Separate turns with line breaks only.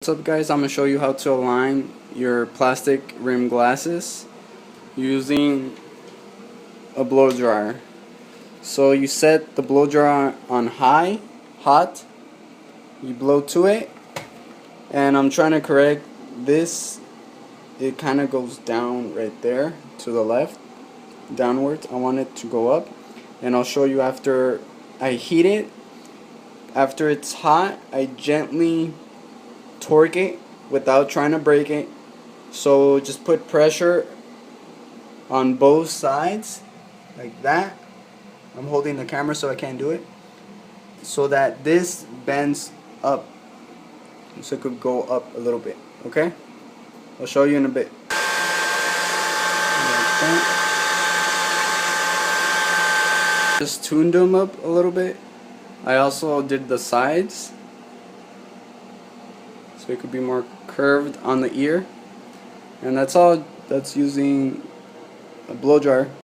What's up guys, I'm going to show you how to align your plastic rim glasses using a blow dryer. So you set the blow dryer on hot, you blow to it, and I'm trying to correct this. It kind of goes down right there to the left, downwards. I want it to go up, and I'll show you after I heat it. After it's hot, I gently torque it without trying to break it. So just put pressure on both sides like that. I'm holding the camera so I can't do it, so that this bends up, so it could go up a little bit. Okay, I'll show you in a bit. Just tuned them up a little bit. I also did the sides so it could be more curved on the ear, and that's all. That's using a blow dryer.